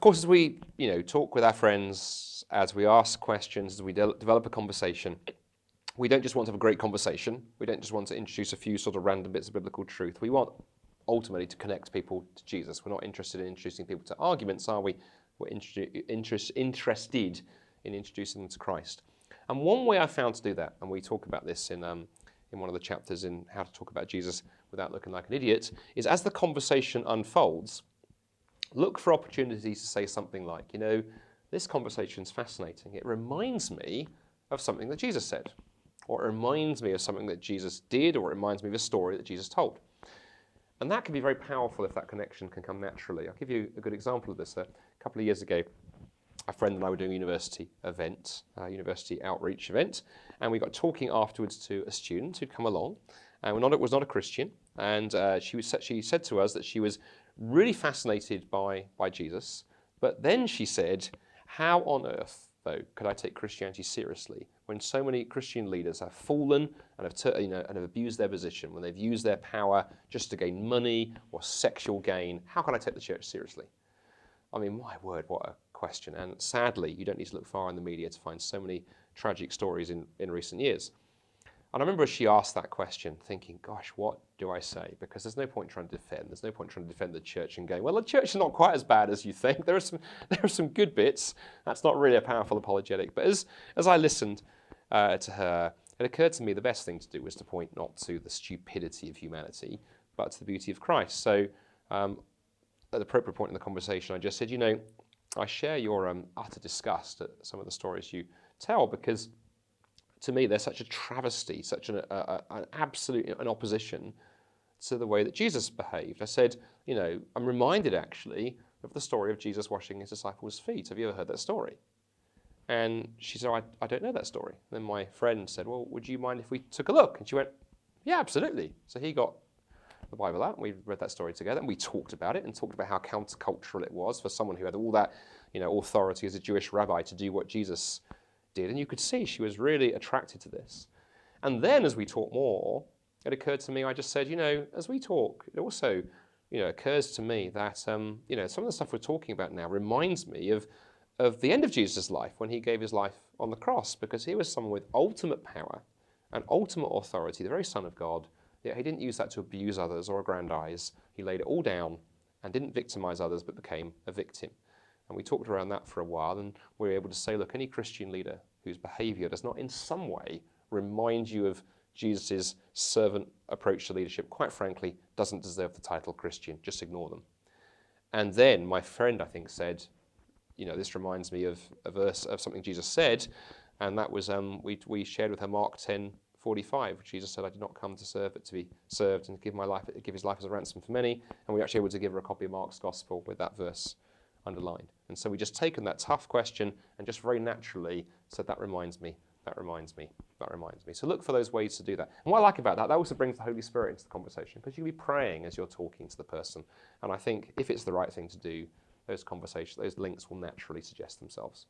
course, as we talk with our friends, as we ask questions, as we develop a conversation, we don't just want to have a great conversation. We don't just want to introduce a few sort of random bits of biblical truth. We want ultimately to connect people to Jesus. We're not interested in introducing people to arguments, are we? We're interested in introducing them to Christ. And one way I found to do that, and we talk about this in one of the chapters in How to Talk About Jesus Without Looking Like an Idiot, is as the conversation unfolds, look for opportunities to say something like, this conversation's fascinating. It reminds me of something that Jesus said, or it reminds me of something that Jesus did, or it reminds me of a story that Jesus told. And that can be very powerful if that connection can come naturally. I'll give you a good example of this. A couple of years ago, a friend and I were doing a university outreach event, and we got talking afterwards to a student who'd come along, and was not a Christian, and she said to us that she was really fascinated by Jesus, but then she said, how on earth, though, could I take Christianity seriously when so many Christian leaders have fallen and have abused their position, when they've used their power just to gain money or sexual gain? How can I take the church seriously? I mean, my word, what a question. And sadly, you don't need to look far in the media to find so many tragic stories in recent years. And I remember as she asked that question, thinking, gosh, what do I say? Because there's no point trying to defend. There's no point trying to defend the church and going, well, the church is not quite as bad as you think. There are some good bits. That's not really a powerful apologetic. But as I listened to her, it occurred to me the best thing to do was to point not to the stupidity of humanity, but to the beauty of Christ. So at the appropriate point in the conversation, I just said, I share your utter disgust at some of the stories you tell, because to me, they're such a travesty, such an absolute an opposition to the way that Jesus behaved. I said, I'm reminded actually of the story of Jesus washing his disciples' feet. Have you ever heard that story? And she said, I don't know that story. Then my friend said, well, would you mind if we took a look? And she went, yeah, absolutely. So he got the Bible out, and we read that story together, and we talked about it and talked about how countercultural it was for someone who had all that, authority as a Jewish rabbi to do what Jesus did. And you could see she was really attracted to this. And then as we talked more, it occurred to me, I just said, as we talk, it also, occurs to me that, some of the stuff we're talking about now reminds me of the end of Jesus' life when he gave his life on the cross, because he was someone with ultimate power and ultimate authority, the very Son of God, yet he didn't use that to abuse others or aggrandize. He laid it all down and didn't victimize others, but became a victim. And we talked around that for a while, and we were able to say, look, any Christian leader whose behavior does not in some way remind you of Jesus' servant approach to leadership, quite frankly, doesn't deserve the title Christian. Just ignore them. And then my friend, I think, said, this reminds me of a verse of something Jesus said, and that was, we shared with her Mark 10:45. Jesus said, I did not come to serve, but to be served and give his life as a ransom for many. And we were actually able to give her a copy of Mark's Gospel with that verse underlined. And so we just taken that tough question and just very naturally said, that reminds me. So look for those ways to do that. And what I like about that also brings the Holy Spirit into the conversation, because you can be praying as you're talking to the person. And I think if it's the right thing to do, those conversations, those links will naturally suggest themselves.